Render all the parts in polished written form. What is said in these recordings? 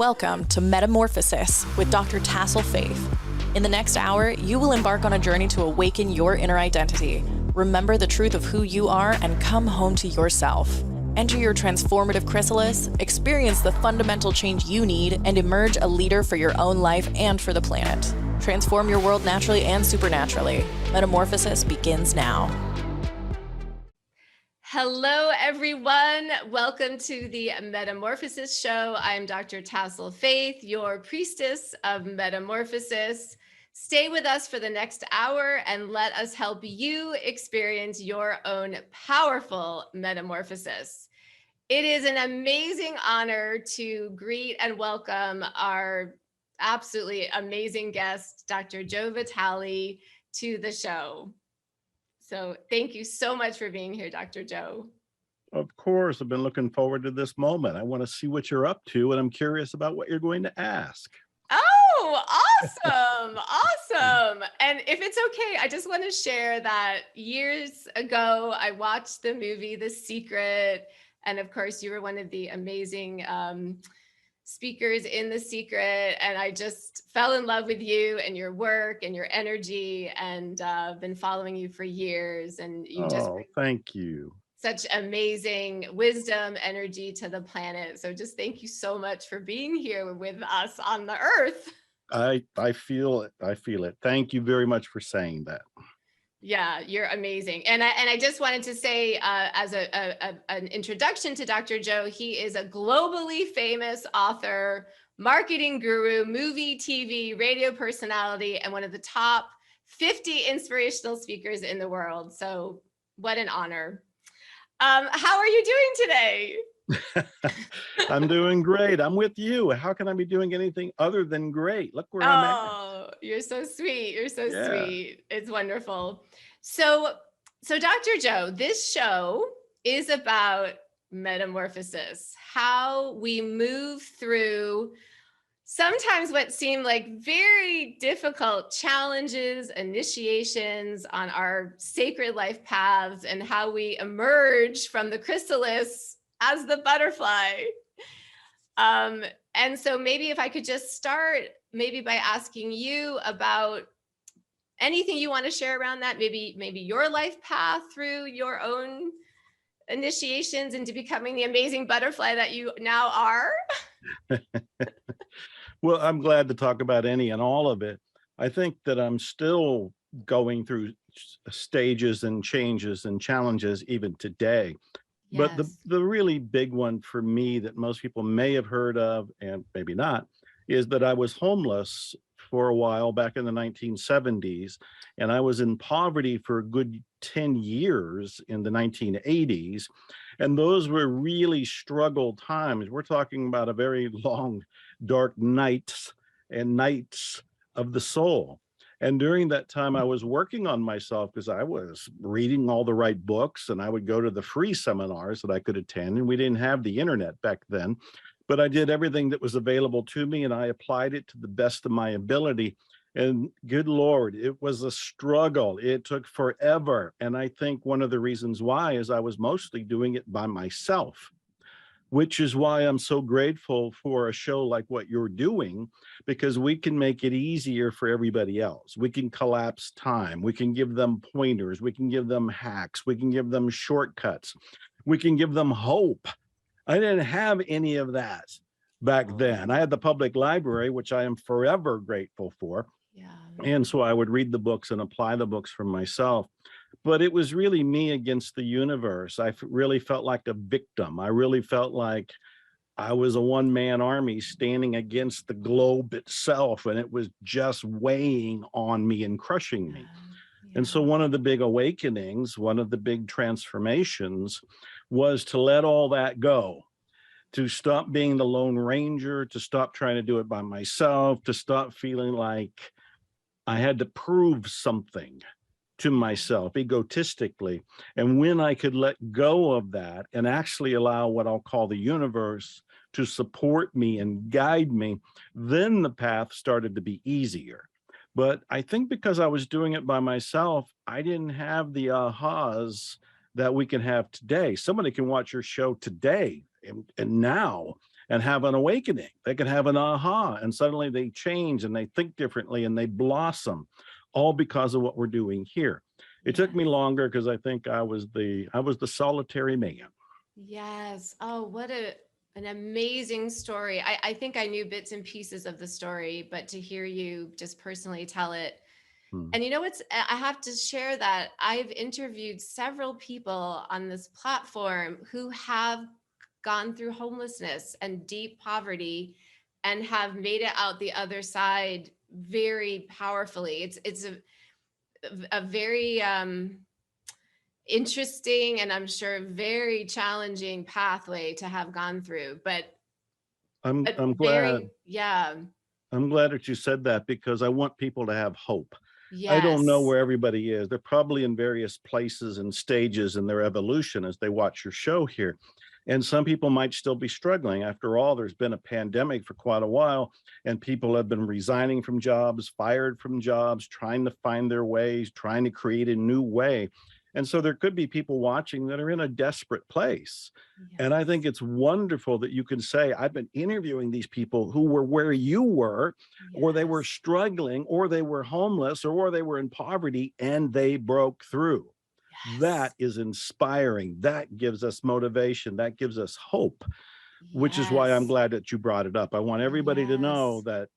Welcome to Metamorphosis with Dr. Tassel Faith. In the next hour, you will embark on a journey to awaken your inner identity, remember the truth of who you are, and come home to yourself. Enter your transformative chrysalis, experience the fundamental change you need, and emerge a leader for your own life and for the planet. Transform your world naturally and supernaturally. Metamorphosis begins now. Hello, everyone. Welcome to the Metamorphosis Show. I'm Dr. Tassel Faith, your priestess of metamorphosis. Stay with us for the next hour and let us help you experience your own powerful metamorphosis. It is an amazing honor to greet and welcome our absolutely amazing guest, Dr. Jo Vitale, to the show. So thank you so much for being here, Dr. Jo. Of course, I've been looking forward to this moment. I want to see what you're up to, and I'm curious about what you're going to ask. Oh, awesome. Awesome. And if it's okay, I just want to share that years ago, I watched the movie The Secret. And of course, you were one of the amazing speakers in The Secret, and I just fell in love with you and your work and your energy, and been following you for years. And you just thank you. Such amazing wisdom, energy to the planet. So just thank you so much for being here with us on the earth. I feel it. I feel it. Thank you very much for saying that. Yeah, you're amazing. And I just wanted to say, as an introduction to Dr. Jo, he is a globally famous author, marketing guru, movie, TV, radio personality, and one of the top 50 inspirational speakers in the world. So what an honor. How are you doing today? I'm doing great. I'm with you. How can I be doing anything other than great? Look where I'm at. Oh, you're so sweet. You're so sweet. It's wonderful. So Dr. Jo, this show is about metamorphosis, how we move through sometimes what seem like very difficult challenges, initiations on our sacred life paths, and how we emerge from the chrysalis as the butterfly. And so maybe if I could just start maybe by asking you about anything you want to share around that, maybe your life path through your own initiations into becoming the amazing butterfly that you now are. Well, I'm glad to talk about any and all of it. I think that I'm still going through stages and changes and challenges even today. But the really big one for me that most people may have heard of, and maybe not, is that I was homeless for a while back in the 1970s, and I was in poverty for a good 10 years in the 1980s. And those were really struggle times. We're talking about a very long, dark nights and nights of the soul. And during that time, I was working on myself because I was reading all the right books, and I would go to the free seminars that I could attend. And we didn't have the internet back then, but I did everything that was available to me, and I applied it to the best of my ability. And good Lord, it was a struggle. It took forever. And I think one of the reasons why is I was mostly doing it by myself, which is why I'm so grateful for a show like what you're doing, because we can make it easier for everybody else. We can collapse time. We can give them pointers. We can give them hacks. We can give them shortcuts. We can give them hope. I didn't have any of that back then. I had the public library, which I am forever grateful for. Yeah. And so I would read the books and apply the books for myself. But it was really me against the universe. I really felt like a victim. I really felt like I was a one-man army standing against the globe itself, and it was just weighing on me and crushing me. Yeah. And so one of the big awakenings, one of the big transformations was to let all that go, to stop being the Lone Ranger, to stop trying to do it by myself, to stop feeling like I had to prove something to myself egotistically. And when I could let go of that and actually allow what I'll call the universe to support me and guide me, then the path started to be easier. But I think because I was doing it by myself, I didn't have the ahas that we can have today. Somebody can watch your show today and now and have an awakening. They can have an aha, and suddenly they change and they think differently and they blossom, all because of what we're doing here. It took me longer because I think I was the solitary man. Yes. Oh, what an amazing story. I think I knew bits and pieces of the story, but to hear you just personally tell it. And you know what's, I have to share that I've interviewed several people on this platform who have gone through homelessness and deep poverty and have made it out the other side very powerfully. It's a very interesting and I'm sure very challenging pathway to have gone through, but I'm glad. I'm glad that you said that, because I want people to have hope. I don't know where everybody is. They're probably in various places and stages in their evolution as they watch your show here. And some people might still be struggling. After all, there's been a pandemic for quite a while, and people have been resigning from jobs, fired from jobs, trying to find their ways, trying to create a new way. And so there could be people watching that are in a desperate place. And I think it's wonderful that you can say, I've been interviewing these people who were where you were, or they were struggling, or they were homeless, or they were in poverty, and they broke through. That is inspiring. That gives us motivation. That gives us hope, which is why I'm glad that you brought it up. I want everybody to know that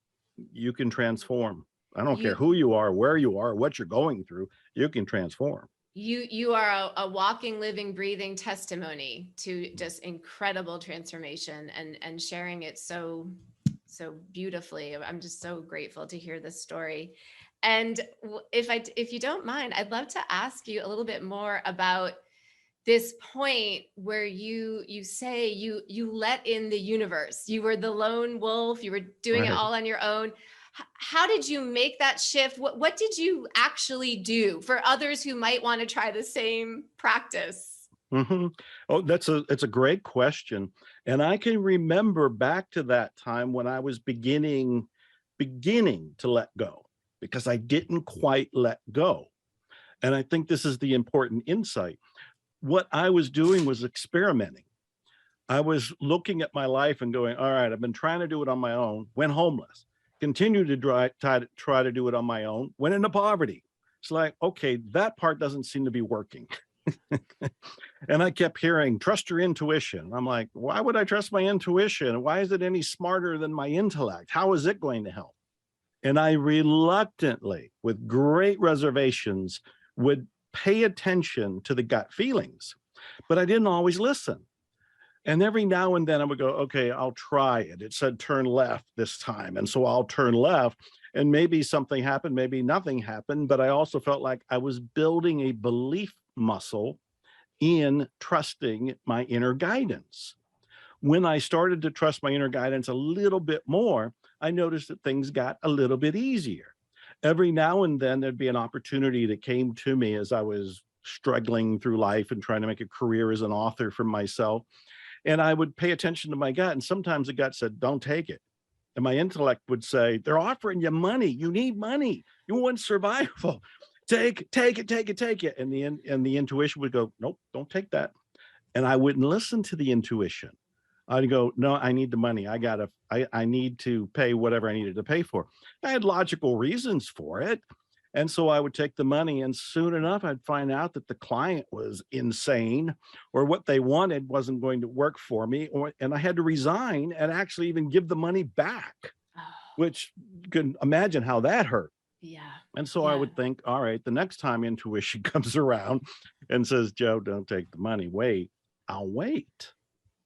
you can transform. I don't care who you are, where you are, what you're going through, you can transform. You are a walking, living, breathing testimony to just incredible transformation and sharing it so beautifully. I'm just so grateful to hear this story. And if you don't mind, I'd love to ask you a little bit more about this point where you say you let in the universe. You were the lone wolf. You were doing it all on your own. How did you make that shift? What did you actually do for others who might want to try the same practice? Oh, it's a great question. And I can remember back to that time when I was beginning to let go, because I didn't quite let go. And I think this is the important insight. What I was doing was experimenting. I was looking at my life and going, all right, I've been trying to do it on my own, went homeless. Continue to try to do it on my own, went into poverty. It's like, okay, that part doesn't seem to be working. And I kept hearing, trust your intuition. I'm like, why would I trust my intuition? Why is it any smarter than my intellect? How is it going to help? And I reluctantly, with great reservations, would pay attention to the gut feelings, but I didn't always listen. And every now and then I would go, okay, I'll try it. It said turn left this time. And so I'll turn left, and maybe something happened, maybe nothing happened. But I also felt like I was building a belief muscle in trusting my inner guidance. When I started to trust my inner guidance a little bit more, I noticed that things got a little bit easier. Every now and then there'd be an opportunity that came to me as I was struggling through life and trying to make a career as an author for myself. And I would pay attention to my gut. And sometimes the gut said, don't take it. And my intellect would say, they're offering you money. You need money. You want survival. Take it. And the intuition would go, nope, don't take that. And I wouldn't listen to the intuition. I'd go, no, I need the money. I need to pay whatever I needed to pay for. I had logical reasons for it. And so I would take the money, and soon enough, I'd find out that the client was insane, or what they wanted wasn't going to work for me. And I had to resign and actually even give the money back, which you can imagine how that hurt. And so I would think, all right, the next time intuition comes around and says, Joe, don't take the money, wait, I'll wait.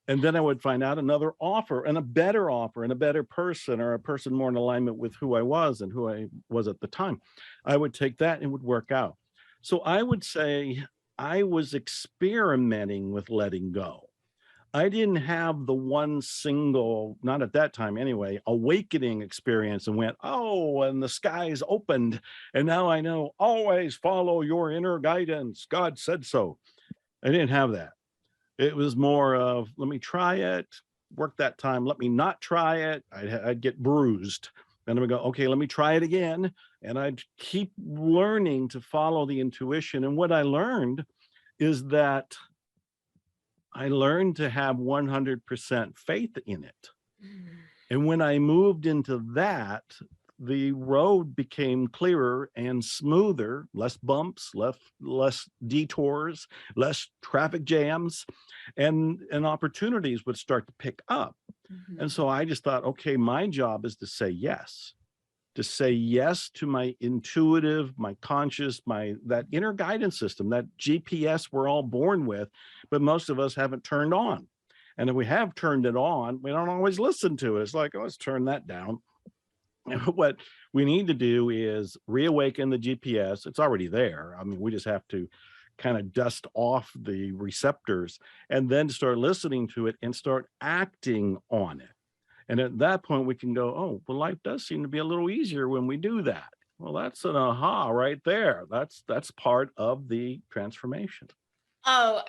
And then I would find out another offer and a better person, or a person more in alignment with who I was and who I was at the time. I would take that and it would work out. So I would say I was experimenting with letting go. I didn't have the one single, not at that time anyway, awakening experience and went, oh, and the skies opened. And now I know, always follow your inner guidance. God said so. I didn't have that. It was more of, let me try it, work that time. Let me not try it. I'd get bruised. Then I would go, okay, let me try it again. And I'd keep learning to follow the intuition. And what I learned is that I learned to have 100% faith in it. And when I moved into that, the road became clearer and smoother, less bumps, less detours, less traffic jams, and opportunities would start to pick up. And so I just thought, okay, my job is to say yes to my intuitive, my conscious, that inner guidance system, that GPS we're all born with, but most of us haven't turned on. And if we have turned it on, we don't always listen to it. It's like, oh, let's turn that down. And what we need to do is reawaken the GPS. It's already there. I mean, we just have to kind of dust off the receptors and then start listening to it and start acting on it. And at that point, we can go, oh, well, life does seem to be a little easier when we do that. Well, that's an aha right there. That's part of the transformation. Oh,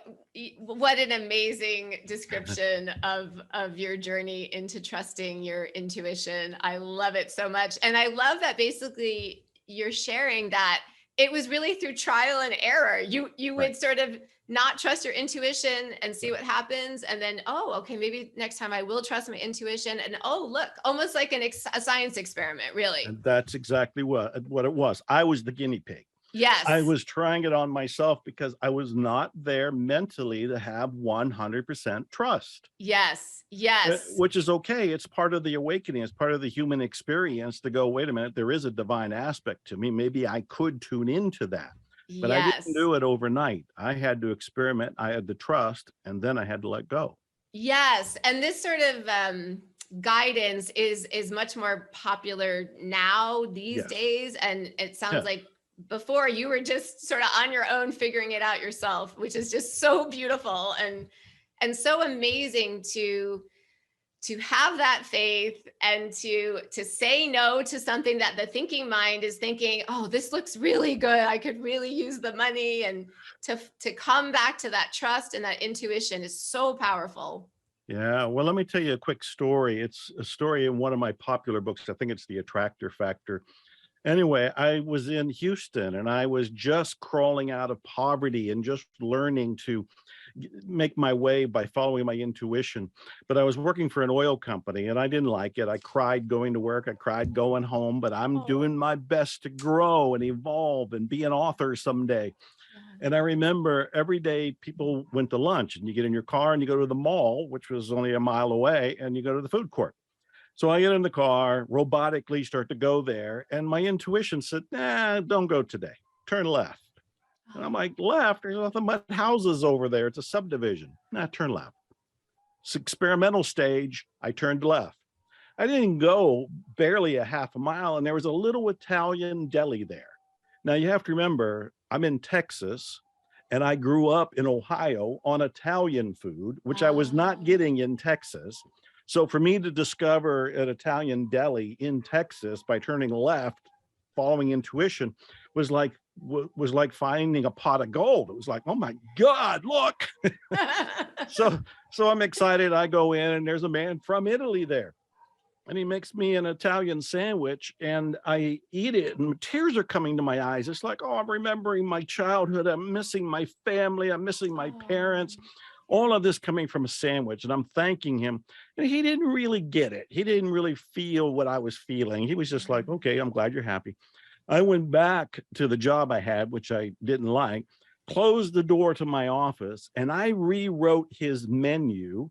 what an amazing description of your journey into trusting your intuition. I love it so much. And I love that basically you're sharing that it was really through trial and error. You would sort of not trust your intuition and see what happens. And then, oh, okay, maybe next time I will trust my intuition. And oh, look, almost like a science experiment, really. And that's exactly what it was. I was the guinea pig. Yes. I was trying it on myself because I was not there mentally to have 100% trust. Yes. Yes. Which is okay. It's part of the awakening. It's part of the human experience to go, wait a minute, there is a divine aspect to me. Maybe I could tune into that. But I didn't do it overnight. I had to experiment. I had to trust, and then I had to let go. Yes. And this sort of guidance is much more popular now these days. And it sounds like before you were just sort of on your own, figuring it out yourself, which is just so beautiful and so amazing to have that faith and to say no to something that the thinking mind is thinking, oh, this looks really good, I could really use the money, and to come back to that trust and that intuition is so powerful. Yeah, well, let me tell you a quick story. It's a story in one of my popular books. I think it's the Attractor Factor. Anyway, I was in Houston and I was just crawling out of poverty and just learning to make my way by following my intuition. But I was working for an oil company and I didn't like it. I cried going to work. I cried going home, but I'm doing my best to grow and evolve and be an author someday. And I remember every day people went to lunch and you get in your car and you go to the mall, which was only a mile away, and you go to the food court. So I get in the car, robotically start to go there. And my intuition said, nah, don't go today. Turn left. And I'm like, left? There's nothing but houses over there. It's a subdivision. Nah, turn left. It's experimental stage. I turned left. I didn't go barely a half a mile. And there was a little Italian deli there. Now you have to remember, I'm in Texas and I grew up in Ohio on Italian food, which I was not getting in Texas. So for me to discover an Italian deli in Texas by turning left, following intuition, was like finding a pot of gold. It was like, oh my God, look. So I'm excited. I go in and there's a man from Italy there. And he makes me an Italian sandwich and I eat it and tears are coming to my eyes. It's like, oh, I'm remembering my childhood. I'm missing my family. I'm missing my parents. All of this coming from a sandwich, and I'm thanking him. And he didn't really get it. He didn't really feel what I was feeling. He was just like, okay, I'm glad you're happy. I went back to the job I had, which I didn't like, closed the door to my office, and I rewrote his menu.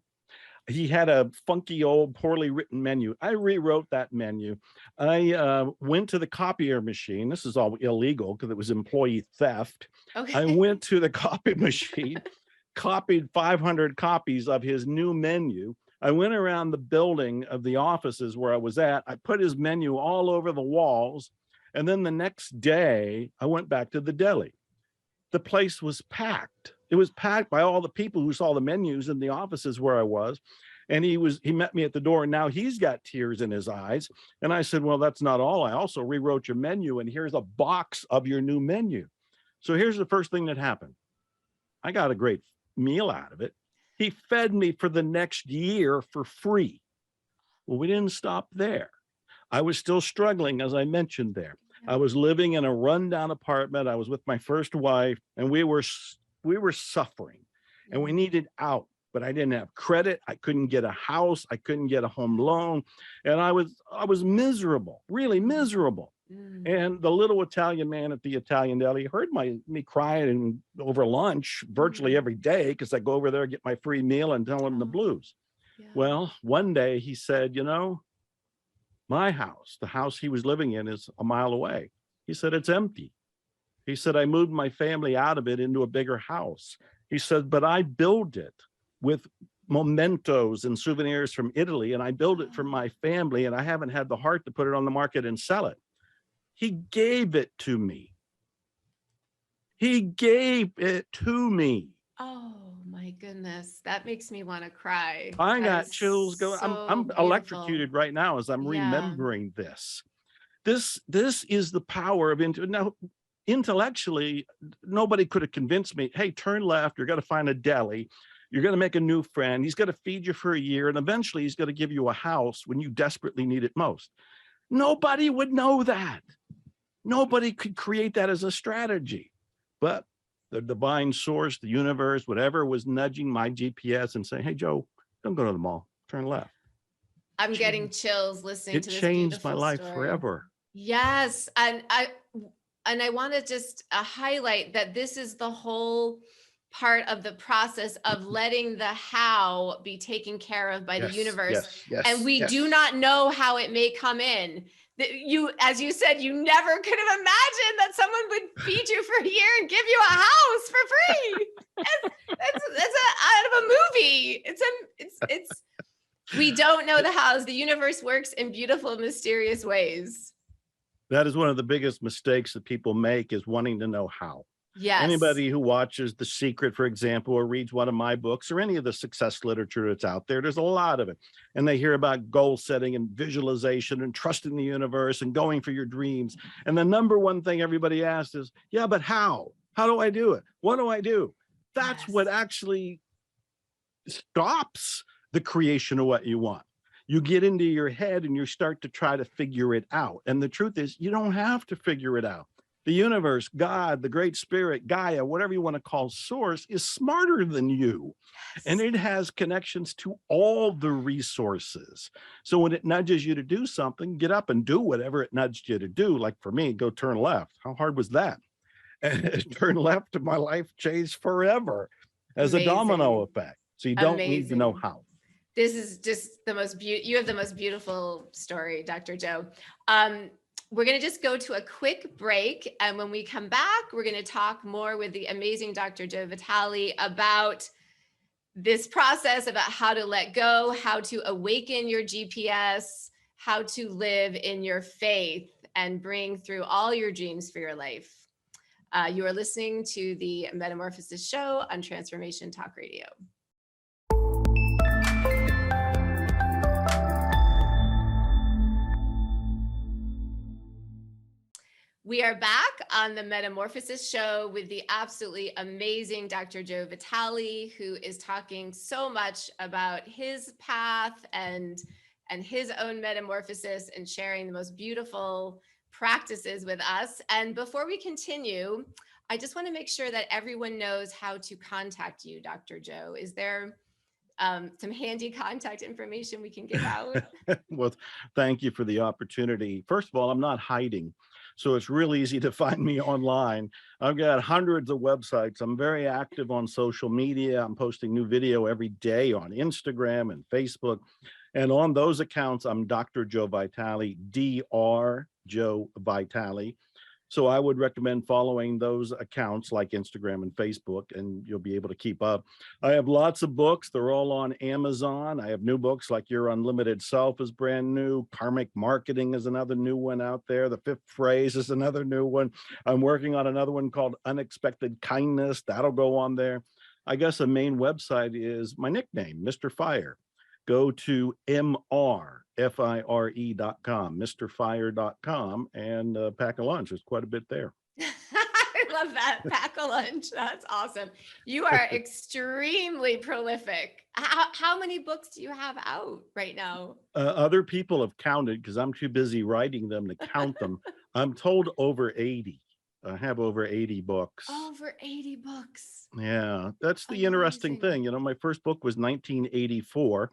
He had a funky old poorly written menu. I rewrote that menu. I went to the copier machine. This is all illegal because it was employee theft. Okay. I went to the copy machine, copied 500 copies of his new menu. I went around the building of the offices where I was at. I put his menu all over the walls. And then the next day, I went back to the deli. The place was packed. It was packed by all the people who saw the menus in the offices where I was. And he met me at the door and now he's got tears in his eyes. And I said, well, that's not all. I also rewrote your menu and here's a box of your new menu. So here's the first thing that happened. I got a great meal out of it. He fed me for the next year for free. Well, we didn't stop there. I was still struggling, as I mentioned there. I was living in a rundown apartment. I was with my first wife and we were suffering and we needed out. but I didn't have credit. I couldn't get a house. I couldn't get a home loan. And I was miserable, really miserable. And the little Italian man at the Italian Deli heard me crying over lunch virtually every day, because I go over there, get my free meal, and tell him the blues. Yeah. Well, one day he said, you know, my house, the house he was living in, is a mile away. He said, it's empty. He said, I moved my family out of it into a bigger house. He said, but I built it with mementos and souvenirs from Italy, and I built it for my family, and I haven't had the heart to put it on the market and sell it. He gave it to me. He gave it to me. Oh my goodness, that makes me want to cry. I got chills going. I'm electrocuted right now as I'm remembering this. This is the power of now. Intellectually, nobody could have convinced me, hey, turn left, you're going to find a deli, you're going to make a new friend, he's going to feed you for a year, and eventually he's going to give you a house when you desperately need it most. Nobody would know that. Nobody could create that as a strategy. But the divine source, the universe, whatever, was nudging my GPS and saying, hey, Joe, don't go to the mall, turn left. I'm getting chills listening to this. It changed my life forever. Yes. And I want to just highlight that this is the whole part of the process of letting the how be taken care of by the universe. And we do not know how it may come in. As you said, you never could have imagined that someone would feed you for a year and give you a house for free. That's out of a movie. We don't know the hows. The universe works in beautiful, mysterious ways. That is one of the biggest mistakes that people make, is wanting to know how. Yes. Anybody who watches The Secret, for example, or reads one of my books or any of the success literature that's out there's a lot of it. And they hear about goal setting and visualization and trusting the universe and going for your dreams. And the number one thing everybody asks is, yeah, but how? How do I do it? What do I do? That's what actually stops the creation of what you want. You get into your head and you start to try to figure it out. And the truth is, you don't have to figure it out. The universe, God, the great spirit, Gaia, whatever you want to call source, is smarter than you. And it has connections to all the resources. So when it nudges you to do something, get up and do whatever it nudged you to do. Like for me, go turn left. How hard was that? And turn left, and my life changed forever as a domino effect. So you don't need to know how. This is just the most you have the most beautiful story, Dr. Joe. We're going to just go to a quick break. And when we come back, we're going to talk more with the amazing Dr. Joe Vitale about this process, about how to let go, how to awaken your GPS, how to live in your faith and bring through all your dreams for your life. You are listening to the Metamorphosis Show on Transformation Talk Radio. We are back on the Metamorphosis Show with the absolutely amazing Dr. Joe Vitale, who is talking so much about his path and his own metamorphosis and sharing the most beautiful practices with us. And before we continue, I just want to make sure that everyone knows how to contact you, Dr. Joe. Is there some handy contact information we can give out? Well, thank you for the opportunity. First of all, I'm not hiding. So it's real easy to find me online. I've got hundreds of websites. I'm very active on social media. I'm posting new video every day on Instagram and Facebook. And on those accounts, I'm Dr. Joe Vitale, Dr. Joe Vitale. So I would recommend following those accounts like Instagram and Facebook, and you'll be able to keep up. I have lots of books. They're all on Amazon. I have new books like Your Unlimited Self is brand new. Karmic Marketing is another new one out there. The Fifth Phrase is another new one. I'm working on another one called Unexpected Kindness. That'll go on there. I guess the main website is my nickname, Mr. Fire. Go to MRFIRE.com, MrFire.com, and pack a lunch. There's quite a bit there. I love that. Pack a lunch. That's awesome. You are extremely prolific. How many books do you have out right now? Other people have counted because I'm too busy writing them to count them. I'm told over 80. I have over 80 books. Over 80 books. Yeah, that's the interesting Amazing. thing. You know, my first book was 1984.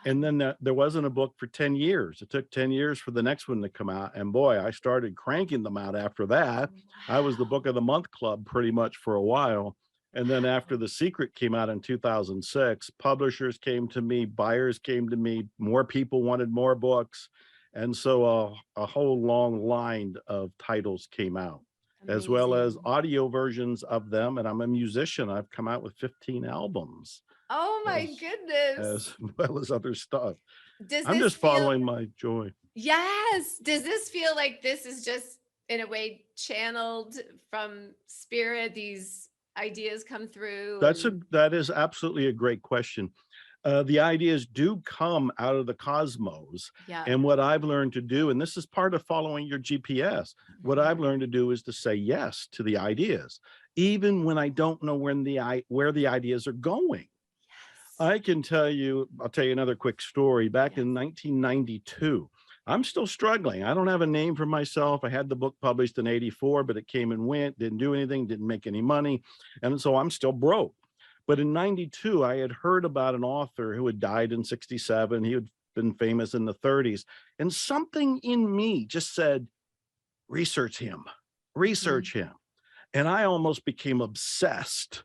And then there wasn't a book for 10 years. It took 10 years for the next one to come out. And boy, I started cranking them out after that. I was the Wow. book of the month club pretty much for a while. And then after Wow. The Secret came out in 2006, publishers came to me, buyers came to me, more people wanted more books. And so a whole long line of titles came out, as well as Amazing. audio versions of them. And I'm a musician. I've come out with 15 albums Oh my as goodness. well as other stuff. Does I'm this just feel, following my joy. yes, does this feel like this is just in a way channeled from spirit? These ideas come through and That is absolutely a great question. The ideas do come out of the cosmos. yeah. And what I've learned to do, and this is part of following your GPS, what I've learned to do is to say yes to the ideas, even when I don't know where the ideas are going. Yes. I can tell you, I'll tell you another quick story. Back Yes. in 1992, I'm still struggling. I don't have a name for myself. I had the book published in 84, but it came and went, didn't do anything, didn't make any money. And so I'm still broke. But in 92, I had heard about an author who had died in 67. He had been famous in the 30s. And something in me just said, research him, research him. And I almost became obsessed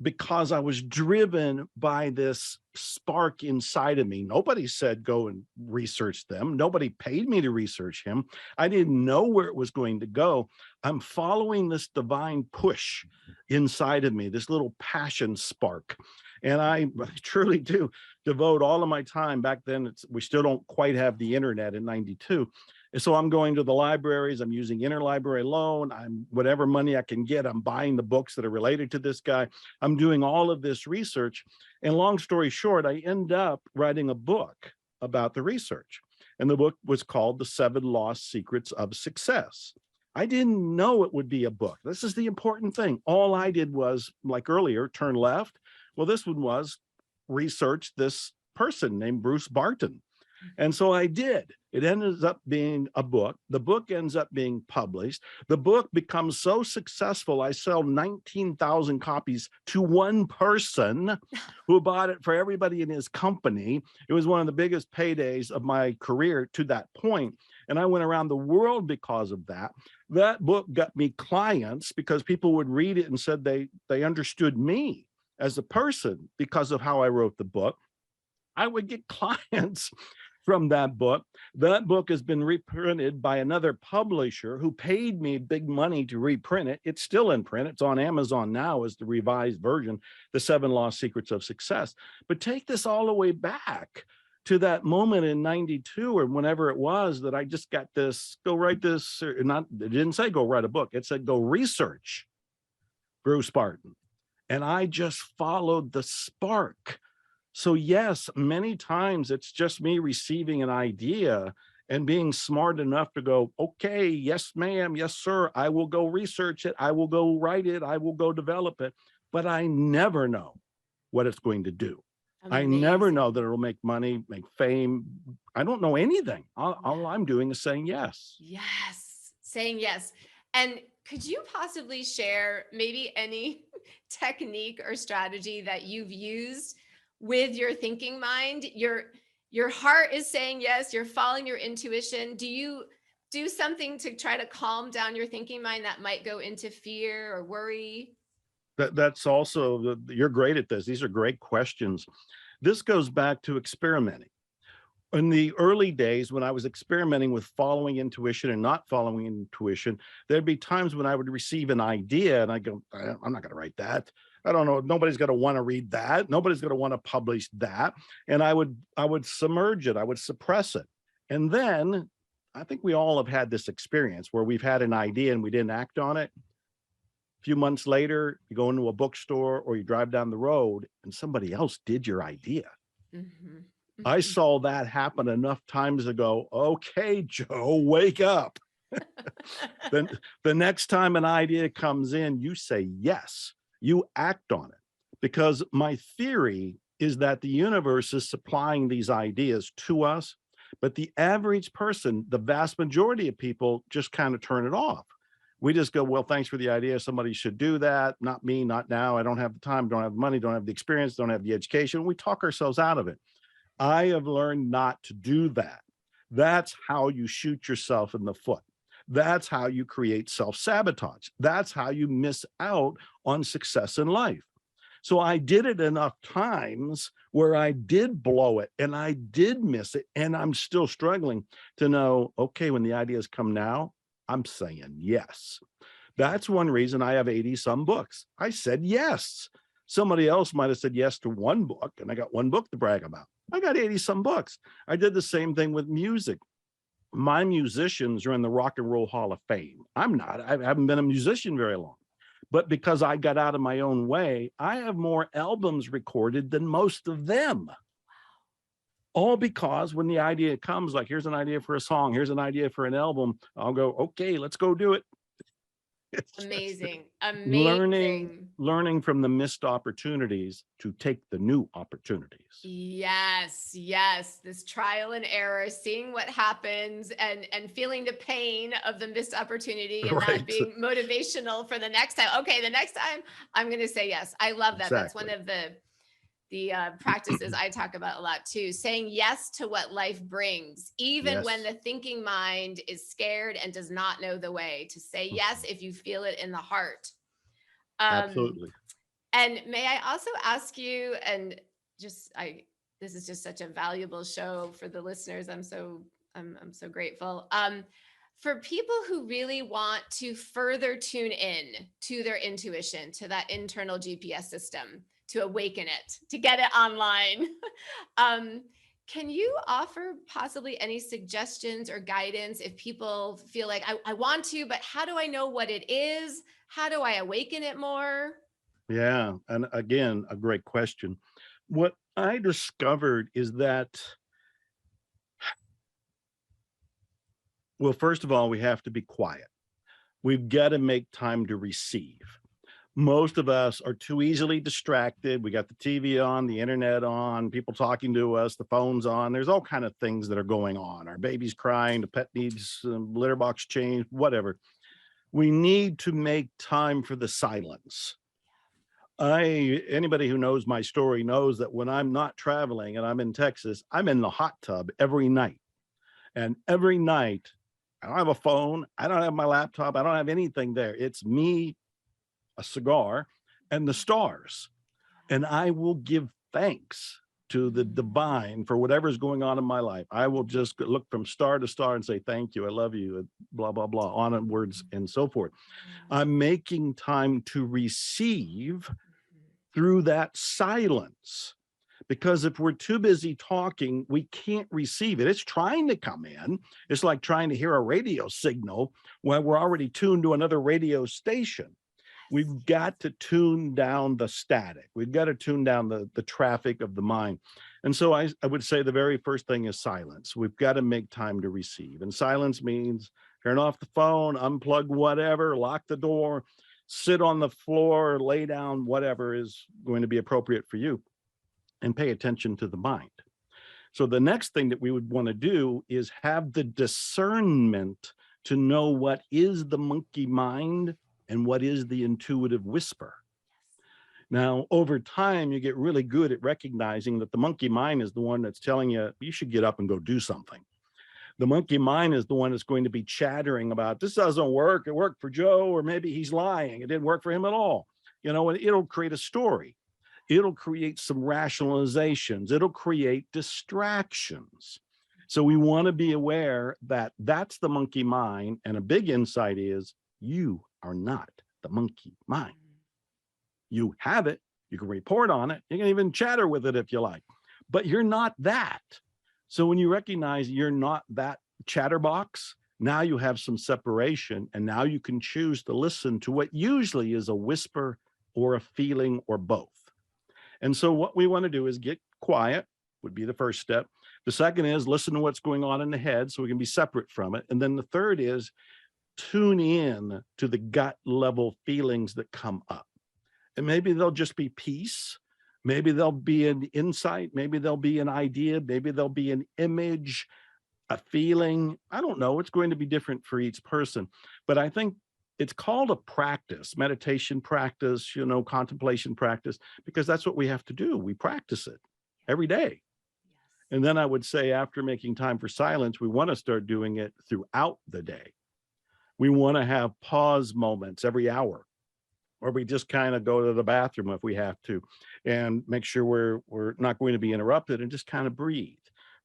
because I was driven by this spark inside of me. Nobody said go and research them. Nobody paid me to research him. I didn't know where it was going to go. I'm following this divine push inside of me, this little passion spark. And I truly do devote all of my time. Back then, we still don't quite have the internet in 92. And so I'm going to the libraries, I'm using interlibrary loan, I'm whatever money I can get, I'm buying the books that are related to this guy. I'm doing all of this research. And long story short, I end up writing a book about the research. And the book was called The 7 Lost Secrets of Success. I didn't know it would be a book. This is the important thing. All I did was, like earlier, turn left. Well, this one was research this person named Bruce Barton. And so I did. It ends up being a book. The book ends up being published. The book becomes so successful, I sell 19,000 copies to one person who bought it for everybody in his company. It was one of the biggest paydays of my career to that point. And I went around the world because of that. That book got me clients because people would read it and said they understood me as a person because of how I wrote the book. I would get clients from that book. That book has been reprinted by another publisher who paid me big money to reprint it. It's still in print. It's on Amazon now as the revised version, The 7 Lost Secrets of Success. But take this all the way back to that moment in 92 or whenever it was that I just got this, go write this, or not, it didn't say go write a book. It said go research Bruce Barton. And I just followed the spark. So yes, many times it's just me receiving an idea and being smart enough to go, okay, yes, ma'am, yes, sir, I will go research it, I will go write it, I will go develop it, but I never know what it's going to do. I never know that it'll make money, make fame. I don't know anything. All I'm doing is saying yes. Yes, saying yes. And could you possibly share maybe any technique or strategy that you've used with your thinking mind? Your heart is saying yes, you're following your intuition. Do you do something to try to calm down your thinking mind that might go into fear or worry? That's also, you're great at this. These are great questions. This goes back to experimenting. In the early days, when I was experimenting with following intuition and not following intuition, there'd be times when I would receive an idea and I go, I'm not going to write that. I don't know. Nobody's going to want to read that. Nobody's going to want to publish that. And I would submerge it. I would suppress it. And then I think we all have had this experience where we've had an idea and we didn't act on it. A few months later, you go into a bookstore or you drive down the road and somebody else did your idea. Mm-hmm. I saw that happen enough times ago. Okay, Joe, wake up. Then the next time an idea comes in, you say yes, you act on it. Because my theory is that the universe is supplying these ideas to us, but the average person, the vast majority of people just kind of turn it off. We just go, well, thanks for the idea. Somebody should do that. Not me, not now. I don't have the time, don't have the money, don't have the experience, don't have the education. We talk ourselves out of it. I have learned not to do that. That's how you shoot yourself in the foot. That's how you create self-sabotage. That's how you miss out on success in life. So I did it enough times where I did blow it and I did miss it. And I'm still struggling to know, okay, when the ideas come now, I'm saying yes. That's one reason I have 80 some books. I said yes. Somebody else might have said yes to one book and I got one book to brag about. I got 80 some books. I did the same thing with music. My musicians are in the Rock and Roll Hall of Fame. I'm not. I haven't been a musician very long. But because I got out of my own way, I have more albums recorded than most of them. All because when the idea comes, like, here's an idea for a song, here's an idea for an album, I'll go, okay, let's go do it. Amazing. Amazing. Learning from the missed opportunities to take the new opportunities. Yes, yes. This trial and error, seeing what happens and feeling the pain of the missed opportunity and that being motivational for the next time. Okay, the next time I'm going to say yes. I love that. Exactly. That's one of the practices I talk about a lot too, saying yes to what life brings, even when the thinking mind is scared and does not know the way, to say yes if you feel it in the heart. Absolutely. And may I also ask you, and this is just such a valuable show for the listeners. I'm so grateful. For people who really want to further tune in to their intuition, to that internal GPS system, to awaken it, to get it online. Can you offer possibly any suggestions or guidance if people feel like I want to, but how do I know what it is? How do I awaken it more? Yeah. And again, a great question. What I discovered is that, well, first of all, we have to be quiet. We've got to make time to receive. Most of us are too easily distracted. We got the TV on, the internet on, people talking to us, the phone's on. There's all kinds of things that are going on. Our baby's crying, the pet needs litter box changed, whatever. We need to make time for the silence. Anybody who knows my story knows that when I'm not traveling and I'm in Texas, I'm in the hot tub every night. And every night, I don't have a phone, I don't have my laptop, I don't have anything there. It's me, a cigar, and the stars. And I will give thanks to the divine for whatever's going on in my life. I will just look from star to star and say, thank you, I love you, blah, blah, blah, onwards and so forth. I'm making time to receive through that silence. Because if we're too busy talking, we can't receive it. It's trying to come in. It's like trying to hear a radio signal when we're already tuned to another radio station. We've got to tune down the static. We've got to tune down the traffic of the mind. And so I would say the very first thing is silence. We've got to make time to receive. And silence means turn off the phone, unplug whatever, lock the door, sit on the floor, lay down, whatever is going to be appropriate for you, and pay attention to the mind. So the next thing that we would want to do is have the discernment to know what is the monkey mind and what is the intuitive whisper. Now, over time, you get really good at recognizing that the monkey mind is the one that's telling you, you should get up and go do something. The monkey mind is the one that's going to be chattering about, this doesn't work, it worked for Joe, or maybe he's lying, it didn't work for him at all. You know, and it'll create a story. It'll create some rationalizations. It'll create distractions. So we want to be aware that that's the monkey mind. And a big insight is you are not the monkey mind. You have it. You can report on it. You can even chatter with it if you like, but you're not that. So when you recognize you're not that chatterbox, now you have some separation, and now you can choose to listen to what usually is a whisper or a feeling or both. And so what we want to do is get quiet, would be the first step. The second is listen to what's going on in the head so we can be separate from it. And then the third is tune in to the gut level feelings that come up. And maybe they'll just be peace. Maybe there'll be an insight. Maybe there'll be an idea. Maybe there'll be an image, a feeling. I don't know. It's going to be different for each person. But I think it's called a practice, meditation practice, contemplation practice, because that's what we have to do. We practice it every day. And then I would say, after making time for silence, we want to start doing it throughout the day. We want to have pause moments every hour, or we just kind of go to the bathroom if we have to, and make sure we're not going to be interrupted, and just kind of breathe.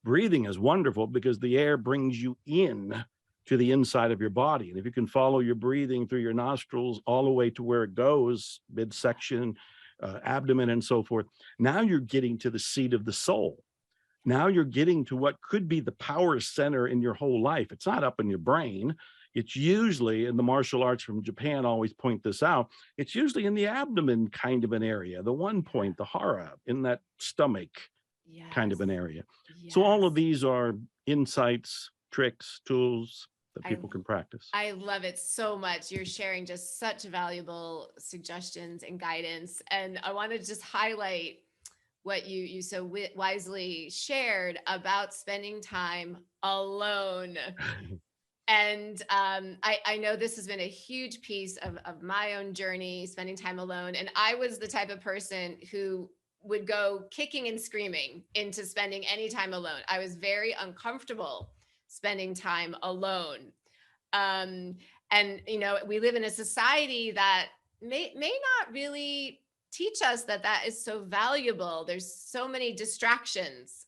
Breathing is wonderful because the air brings you in to the inside of your body. And if you can follow your breathing through your nostrils all the way to where it goes, midsection, abdomen, and so forth, now you're getting to the seat of the soul. Now you're getting to what could be the power center in your whole life. It's not up in your brain. It's usually, and the martial arts from Japan always point this out, it's usually in the abdomen kind of an area, the one point, the hara, in that stomach kind of an area. So all of these are insights, tricks, tools that people can practice. I love it so much. You're sharing just such valuable suggestions and guidance. And I want to just highlight what you so wisely shared about spending time alone. And I know this has been a huge piece of my own journey, spending time alone. And I was the type of person who would go kicking and screaming into spending any time alone. I was very uncomfortable spending time alone. And, we live in a society that may not really teach us that is so valuable. There's so many distractions,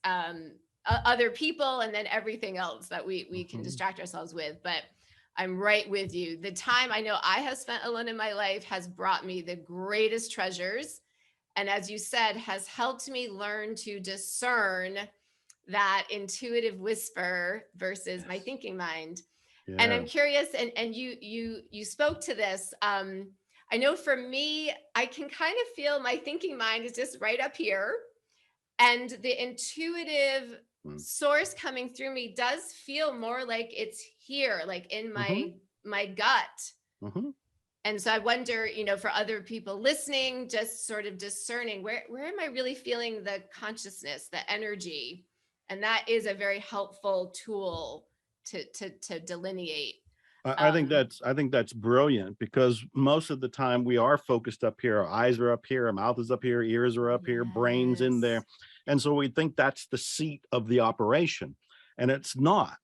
other people, and then everything else that we can distract ourselves with. But I'm right with you. The time I know I have spent alone in my life has brought me the greatest treasures. And as you said, has helped me learn to discern that intuitive whisper versus my thinking mind. Yeah. And I'm curious, and you spoke to this. I know for me, I can kind of feel my thinking mind is just right up here. And the intuitive source coming through me does feel more like it's here, like in my gut. And so I wonder, for other people listening, just sort of discerning where am I really feeling the consciousness, the energy? And that is a very helpful tool to delineate. I think that's brilliant, because most of the time we are focused up here. Our eyes are up here, our mouth is up here, ears are up here, brain's in there. And so we think that's the seat of the operation. And it's not.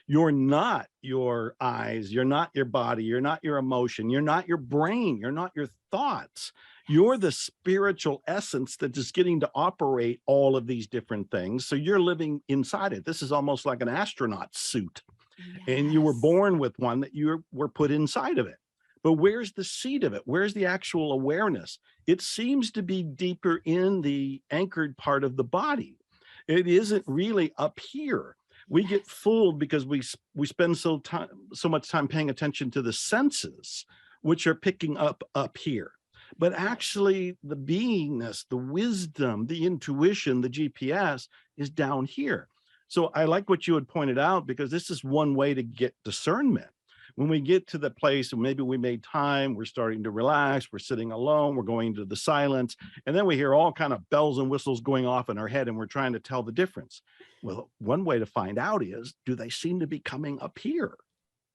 You're not your eyes, you're not your body, you're not your emotion, you're not your brain, you're not your thoughts. You're the spiritual essence that is getting to operate all of these different things. So you're living inside it. This is almost like an astronaut suit. And you were born with one that you were put inside of it. But where's the seat of it? Where's the actual awareness? It seems to be deeper in the anchored part of the body. It isn't really up here. We get fooled because we spend so much time paying attention to the senses, which are picking up here. But actually the beingness, the wisdom, the intuition, the GPS is down here. So I like what you had pointed out, because this is one way to get discernment. When we get to the place, and maybe we made time, we're starting to relax, we're sitting alone, we're going to the silence, and then we hear all kind of bells and whistles going off in our head, and we're trying to tell the difference. Well, one way to find out is, do they seem to be coming up here?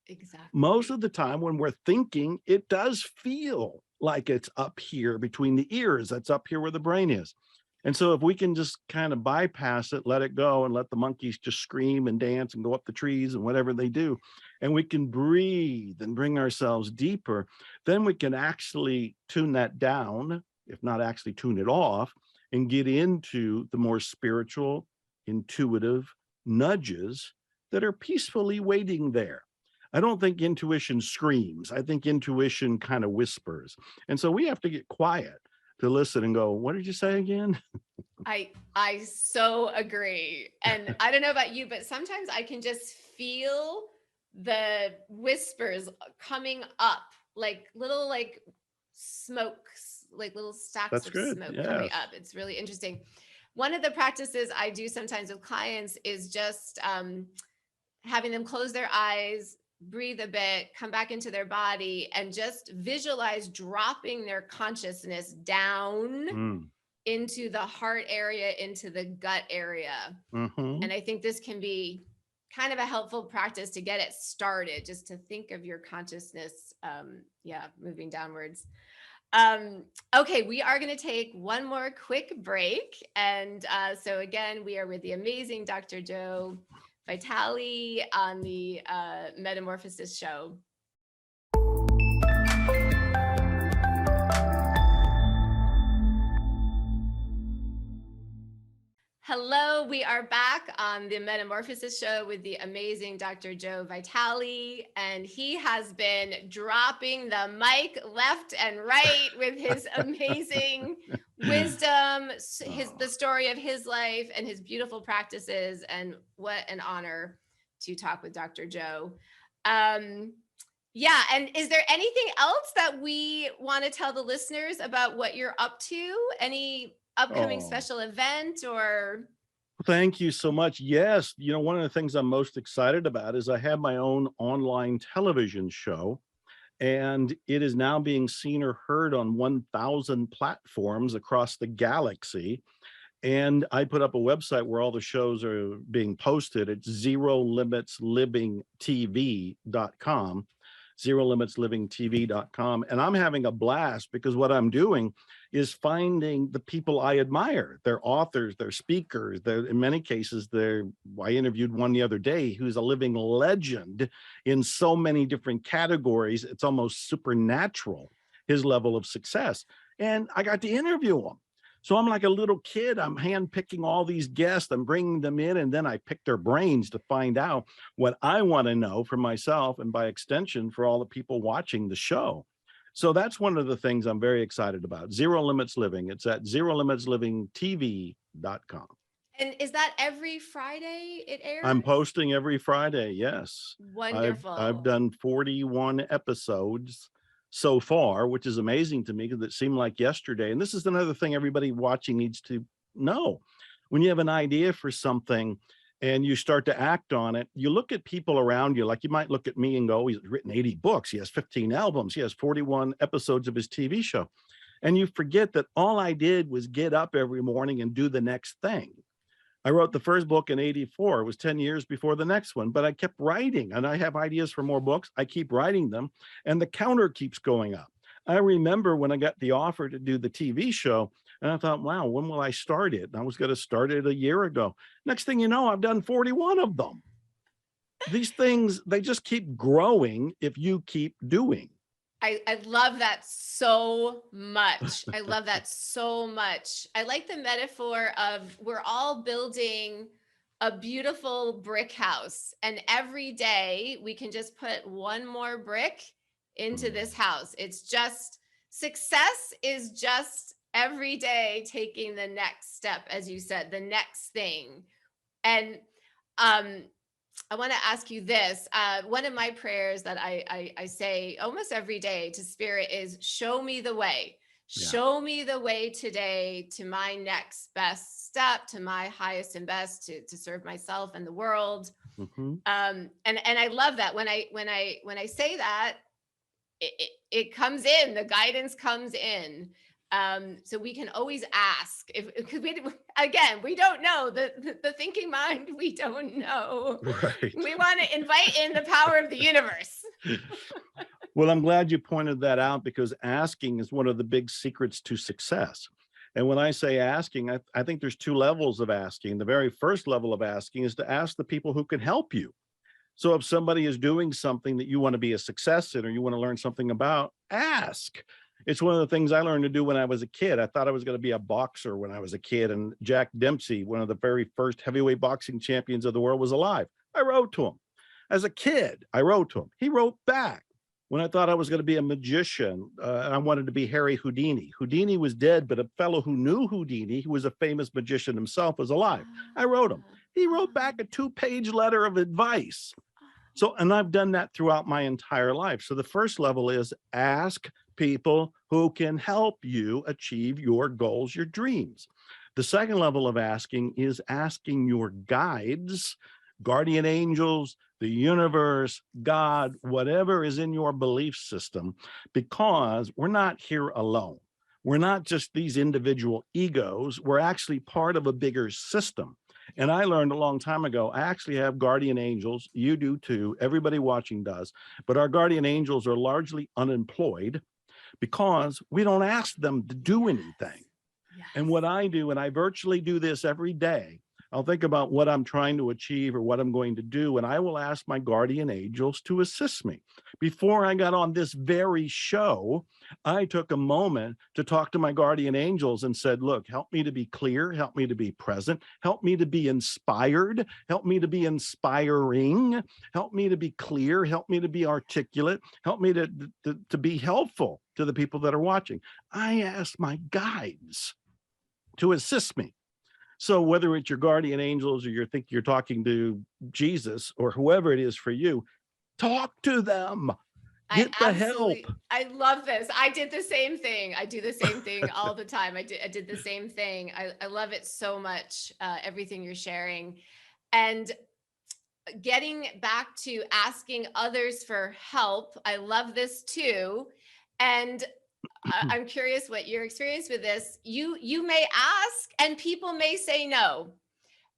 Exactly. Most of the time when we're thinking, it does feel like it's up here between the ears. That's up here where the brain is. And so if we can just kind of bypass it, let it go, and let the monkeys just scream and dance and go up the trees and whatever they do, and we can breathe and bring ourselves deeper, then we can actually tune that down, if not actually tune it off, and get into the more spiritual, intuitive nudges that are peacefully waiting there. I don't think intuition screams. I think intuition kind of whispers. And so we have to get quiet to listen and go, what did you say again? I so agree. And I don't know about you, but sometimes I can just feel the whispers coming up, like little smokes, like little stacks of smoke coming up. It's really interesting. One of the practices I do sometimes with clients is just having them close their eyes, breathe a bit, come back into their body, and just visualize dropping their consciousness down into the heart area, into the gut area. And I think this can be kind of a helpful practice to get it started, just to think of your consciousness, moving downwards. Okay, we are going to take one more quick break. And so again, we are with the amazing Dr. Joe Vitale on the Metamorphosis show. Hello, we are back on the Metamorphosis show with the amazing Dr. Joe Vitale, and he has been dropping the mic left and right with his amazing wisdom, the story of his life and his beautiful practices, and what an honor to talk with Dr. Joe. And is there anything else that we want to tell the listeners about what you're up to? Any upcoming special event or? Thank you so much. Yes. One of the things I'm most excited about is I have my own online television show, and it is now being seen or heard on 1,000 platforms across the galaxy. And I put up a website where all the shows are being posted. It's ZeroLimitsLivingTV.com. ZeroLimitsLivingTV.com. And I'm having a blast because what I'm doing is finding the people I admire. They're authors, they're speakers, in many cases, I interviewed one the other day who's a living legend in so many different categories. It's almost supernatural, his level of success. And I got to interview him. So I'm like a little kid. I'm handpicking all these guests. I'm bringing them in, and then I pick their brains to find out what I want to know for myself and by extension for all the people watching the show. So that's one of the things I'm very excited about. Zero Limits Living. It's at ZeroLimitsLivingTV.com. And is that every Friday it airs? I'm posting every Friday, yes. Wonderful. I've done 41 episodes so far, which is amazing to me because it seemed like yesterday. And this is another thing everybody watching needs to know. When you have an idea for something and you start to act on it, you look at people around you. Like you might look at me and go, he's written 80 books. He has 15 albums. He has 41 episodes of his TV show. And you forget that all I did was get up every morning and do the next thing. I wrote the first book in '84. It was 10 years before the next one, but I kept writing, and I have ideas for more books. I keep writing them, and the counter keeps going up. I remember when I got the offer to do the TV show, and I thought, wow, when will I start it? And I was going to start it a year ago. Next thing you know, I've done 41 of them. These things, they just keep growing if you keep doing. I love that so much. I love that so much. I like the metaphor of we're all building a beautiful brick house, and every day we can just put one more brick into this house. It's just, success is just every day taking the next step, as you said, the next thing. And I want to ask you this. One of my prayers that I say almost every day to Spirit is, show me the way. Yeah. Show me the way today to my next best step, to my highest and best, to serve myself and the world. Mm-hmm. And I love that when I say that, it comes in, the guidance comes in. So we can always ask, because we don't know the thinking mind. We don't know. Right. We want to invite in the power of the universe. Well, I'm glad you pointed that out, because asking is one of the big secrets to success. And when I say asking, I think there's two levels of asking. The very first level of asking is to ask the people who can help you. So if somebody is doing something that you want to be a success in, or you want to learn something about, ask. It's one of the things I learned to do when I was a kid. I thought I was going to be a boxer when I was a kid. And Jack Dempsey, one of the very first heavyweight boxing champions of the world, was alive. I wrote to him. As a kid, I wrote to him. He wrote back. When I thought I was going to be a magician, I wanted to be Harry Houdini. Houdini was dead, but a fellow who knew Houdini, who was a famous magician himself, was alive. I wrote him. He wrote back a 2-page letter of advice. So, and I've done that throughout my entire life. So the first level is ask people who can help you achieve your goals, your dreams. The second level of asking is asking your guides, guardian angels, the universe, God, whatever is in your belief system, because we're not here alone. We're not just these individual egos. We're actually part of a bigger system. And I learned a long time ago, I actually have guardian angels. You do too. Everybody watching does. But our guardian angels are largely unemployed because we don't ask them to do anything. And what I do, and I virtually do this every day, I'll think about what I'm trying to achieve or what I'm going to do, and I will ask my guardian angels to assist me. Before I got on this very show, I took a moment to talk to my guardian angels and said, look, help me to be clear, help me to be present, help me to be inspired, help me to be inspiring, help me to be clear, help me to be articulate, help me to be helpful to the people that are watching. I asked my guides to assist me. So whether it's your guardian angels or you think you're talking to Jesus or whoever it is for you, talk to them. Get the help. I love this. I did the same thing. I do the same thing all the time. I did the same thing. I love it so much, everything you're sharing. And getting back to asking others for help, I love this too. And I'm curious what your experience with this. You may ask and people may say no,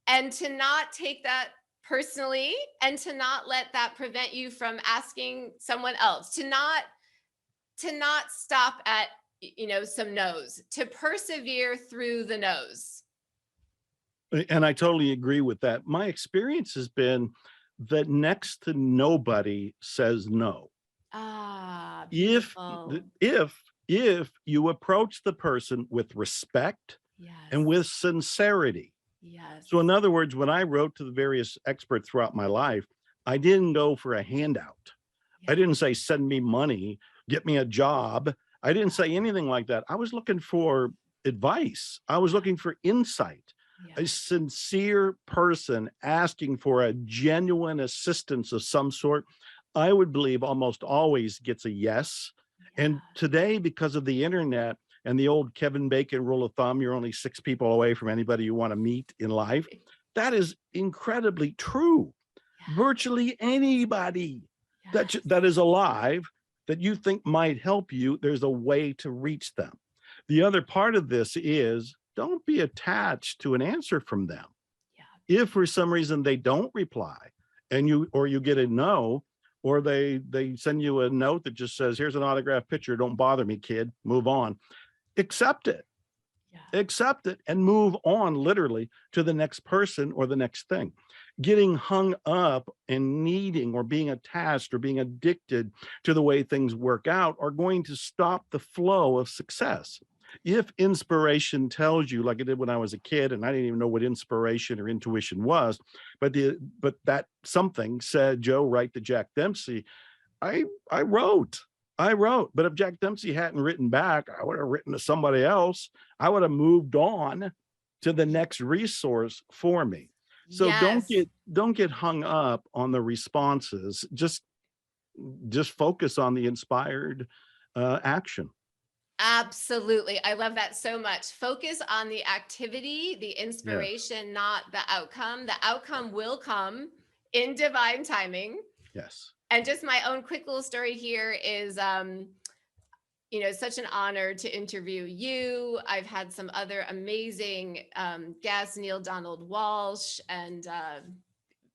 and to not take that personally and to not let that prevent you from asking someone else, to not stop at, some no's, to persevere through the no's. And I totally agree with that. My experience has been that next to nobody says no. Beautiful. If you approach the person with respect and with sincerity. So in other words, when I wrote to the various experts throughout my life, I didn't go for a handout. I didn't say, send me money, get me a job. I didn't say anything like that. I was looking for advice. I was looking for insight. A sincere person asking for a genuine assistance of some sort, I would believe almost always gets a yes. And today, because of the internet and the old Kevin Bacon rule of thumb, you're only 6 people away from anybody you want to meet in life. That is incredibly true. Virtually anybody that is alive that you think might help you, there's a way to reach them. The other part of this is don't be attached to an answer from them. If for some reason they don't reply and you get a no, or they send you a note that just says, here's an autographed picture, don't bother me, kid, move on. Accept it. Accept it and move on literally to the next person or the next thing. Getting hung up and needing or being attached or being addicted to the way things work out are going to stop the flow of success. If inspiration tells you, like it did when I was a kid, and I didn't even know what inspiration or intuition was, but that something said, Joe, write to Jack Dempsey. I wrote. But if Jack Dempsey hadn't written back, I would have written to somebody else. I would have moved on to the next resource for me. So don't get hung up on the responses. Just focus on the inspired action. Absolutely. I love that so much. Focus on the activity, the inspiration, not the outcome. The outcome will come in divine timing. Yes. And just my own quick little story here is, such an honor to interview you. I've had some other amazing guests, Neil Donald Walsh and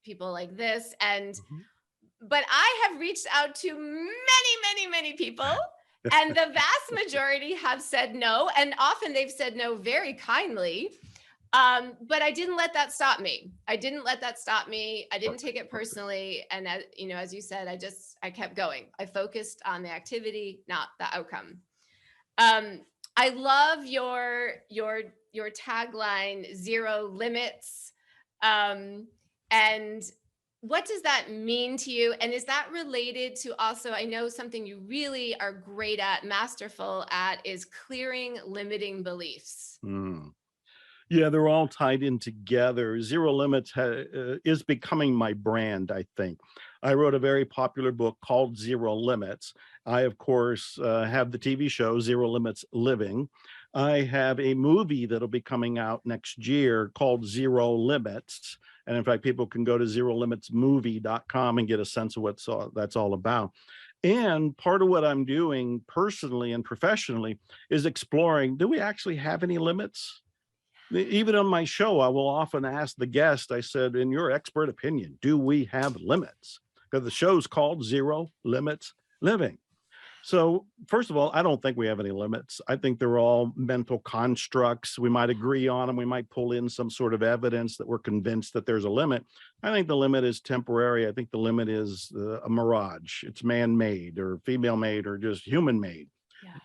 people like this. But I have reached out to many people. And the vast majority have said no. And often they've said no very kindly. But I didn't let that stop me. I didn't take it personally. And as you said, I kept going. I focused on the activity, not the outcome. I love your tagline, zero limits. And what does that mean to you? And is that related to also, I know something you really are great at, masterful at, is clearing limiting beliefs. Yeah, they're all tied in together. Zero Limits is becoming my brand, I think. I wrote a very popular book called Zero Limits. I, of course, have the TV show Zero Limits Living. I have a movie that'll be coming out next year called Zero Limits. And in fact, people can go to zerolimitsmovie.com and get a sense of what that's all about. And part of what I'm doing personally and professionally is exploring, do we actually have any limits? Even on my show, I will often ask the guest, I said, in your expert opinion, do we have limits? Because the show's called Zero Limits Living. So first of all, I don't think we have any limits. I think they're all mental constructs. We might agree on them. We might pull in some sort of evidence that we're convinced that there's a limit. I think the limit is temporary. I think the limit is a mirage. It's man-made or female-made or just human-made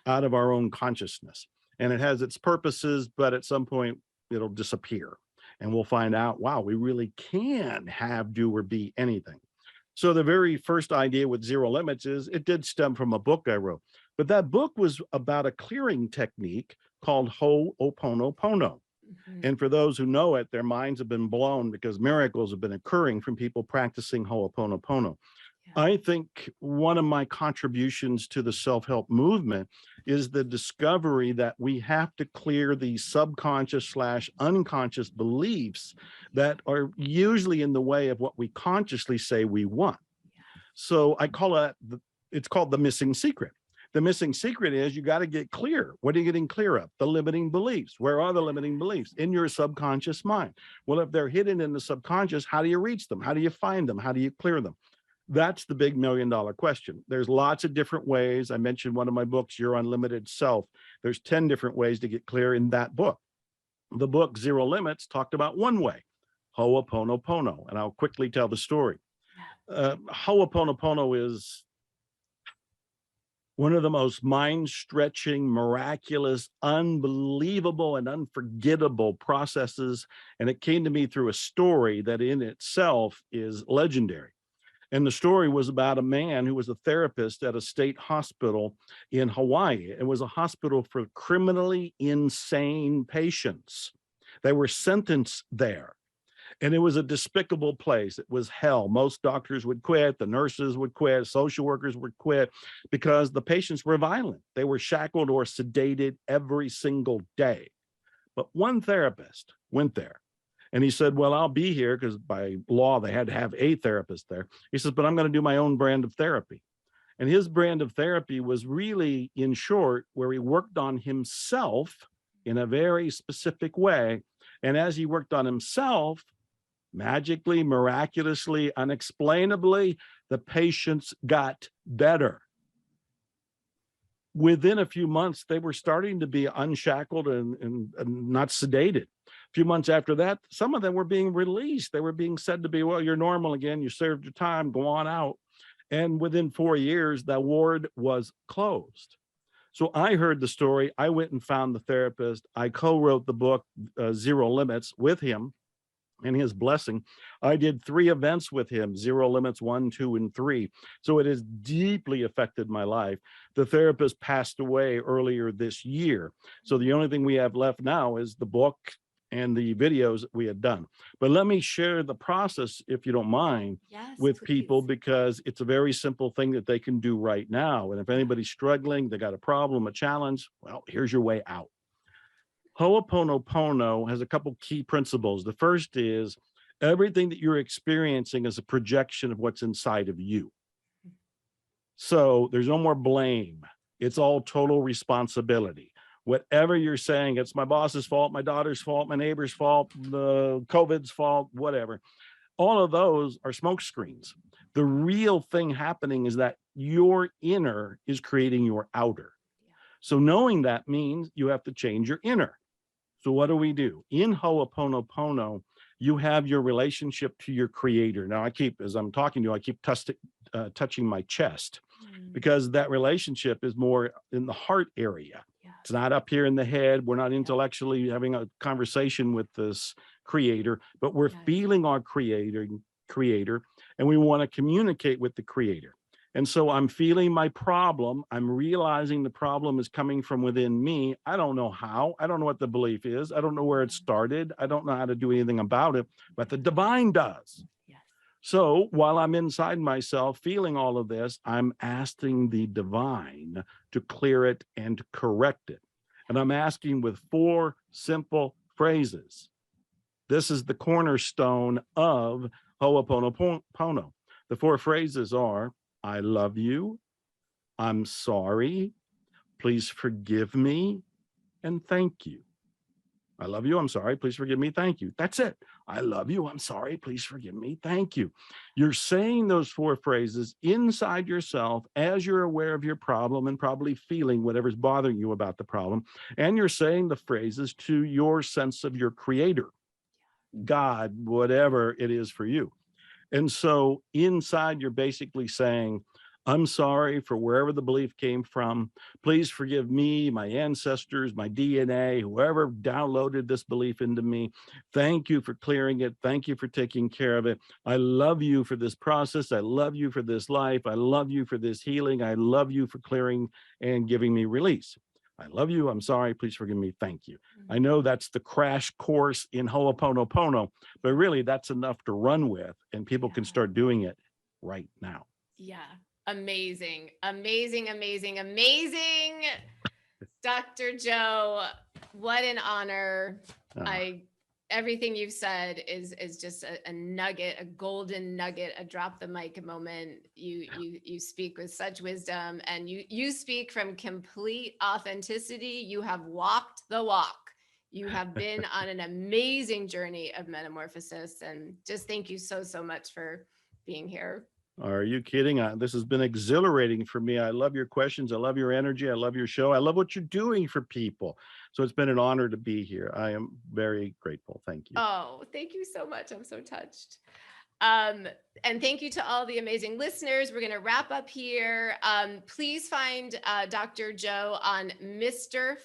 out of our own consciousness. And it has its purposes, but at some point it'll disappear. And we'll find out, wow, we really can have, do, or be anything. So the very first idea with zero limits is it did stem from a book I wrote, but that book was about a clearing technique called Ho'oponopono. And for those who know it, their minds have been blown because miracles have been occurring from people practicing Ho'oponopono. I think one of my contributions to the self-help movement is the discovery that we have to clear these subconscious / unconscious beliefs that are usually in the way of what we consciously say we want. So I call it, it's called the missing secret. The missing secret is you got to get clear. What are you getting clear of? The limiting beliefs. Where are the limiting beliefs? In your subconscious mind. Well, if they're hidden in the subconscious, how do you reach them? How do you find them? How do you clear them? That's the big $1 million question. There's lots of different ways. I mentioned one of my books, Your Unlimited Self. There's 10 different ways to get clear in that book. The book Zero Limits talked about one way, Ho'oponopono, and I'll quickly tell the story. Ho'oponopono is one of the most mind-stretching, miraculous, unbelievable, and unforgettable processes. And it came to me through a story that in itself is legendary. And the story was about a man who was a therapist at a state hospital in Hawaii. It was a hospital for criminally insane patients. They were sentenced there. And it was a despicable place. It was hell. Most doctors would quit. The nurses would quit. Social workers would quit because the patients were violent. They were shackled or sedated every single day. But one therapist went there. And he said, well, I'll be here because by law, they had to have a therapist there. He says, but I'm going to do my own brand of therapy. And his brand of therapy was really, in short, where he worked on himself in a very specific way. And as he worked on himself, magically, miraculously, unexplainably, the patients got better. Within a few months, they were starting to be unshackled and not sedated. A few months after that, some of them were being released. They were being said to be, well, you're normal again. You served your time, go on out. And within 4 years, the ward was closed. So I heard the story. I went and found the therapist. I co-wrote the book, Zero Limits, with him and his blessing. I did 3 events with him, Zero Limits 1, 2, and 3. So it has deeply affected my life. The therapist passed away earlier this year. So the only thing we have left now is the book and the videos that we had done. But let me share the process, if you don't mind, with people, because it's a very simple thing that they can do right now. And if anybody's struggling, they got a problem, a challenge, well, here's your way out. Ho'oponopono has a couple key principles. The first is everything that you're experiencing is a projection of what's inside of you. So there's no more blame. It's all total responsibility. Whatever you're saying, it's my boss's fault, my daughter's fault, my neighbor's fault, the COVID's fault, whatever. All of those are smoke screens. The real thing happening is that your inner is creating your outer. So knowing that means you have to change your inner. So what do? In Ho'oponopono, you have your relationship to your creator. Now as I'm talking to you, I keep touching my chest because that relationship is more in the heart area. It's not up here in the head. We're not intellectually having a conversation with this creator, but we're feeling our creator, and we want to communicate with the creator. And so I'm feeling my problem. I'm realizing the problem is coming from within me. I don't know how. I don't know what the belief is. I don't know where it started. I don't know how to do anything about it, but the divine does. So while I'm inside myself feeling all of this, I'm asking the divine to clear it and correct it. And I'm asking with 4 simple phrases. This is the cornerstone of Ho'oponopono. The 4 phrases are, I love you, I'm sorry, please forgive me, and thank you. I love you. I'm sorry. Please forgive me. Thank you. That's it. I love you. I'm sorry. Please forgive me. Thank you. You're saying those 4 phrases inside yourself as you're aware of your problem and probably feeling whatever's bothering you about the problem. And you're saying the phrases to your sense of your creator, God, whatever it is for you. And so inside, you're basically saying, I'm sorry for wherever the belief came from. Please forgive me, my ancestors, my DNA, whoever downloaded this belief into me. Thank you for clearing it. Thank you for taking care of it. I love you for this process. I love you for this life. I love you for this healing. I love you for clearing and giving me release. I love you. I'm sorry. Please forgive me. Thank you. I know that's the crash course in Ho'oponopono, but really that's enough to run with, and people can start doing it right now. Yeah. Amazing, amazing, amazing, amazing. Dr. Joe, what an honor. Everything you've said is just a nugget, a golden nugget, a drop the mic moment. You speak with such wisdom, and you speak from complete authenticity. You have walked the walk. You have been on an amazing journey of metamorphosis, and just thank you so much for being here. Are you kidding? This has been exhilarating for me. I love your questions. I love your energy. I love your show. I love what you're doing for people. So it's been an honor to be here. I am very grateful. Thank you. Oh, thank you so much. I'm so touched. And thank you to all the amazing listeners. We're going to wrap up here. Please find Dr. Joe on MrFire.com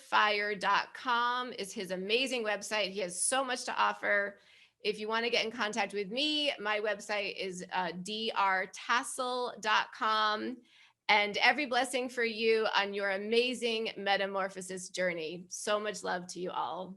is his amazing website. He has so much to offer. If you want to get in contact with me, my website is drtassel.com. And every blessing for you on your amazing metamorphosis journey. So much love to you all.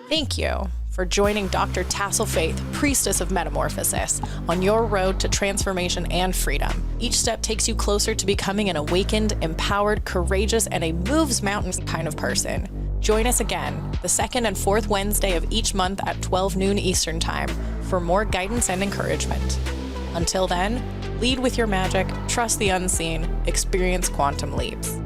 Thank you for joining Dr. Tassel Faith, Priestess of Metamorphosis, on your road to transformation and freedom. Each step takes you closer to becoming an awakened, empowered, courageous, and a moves mountains kind of person. Join us again, the 2nd and 4th Wednesday of each month at 12 noon Eastern Time for more guidance and encouragement. Until then, lead with your magic, trust the unseen, experience quantum leaps.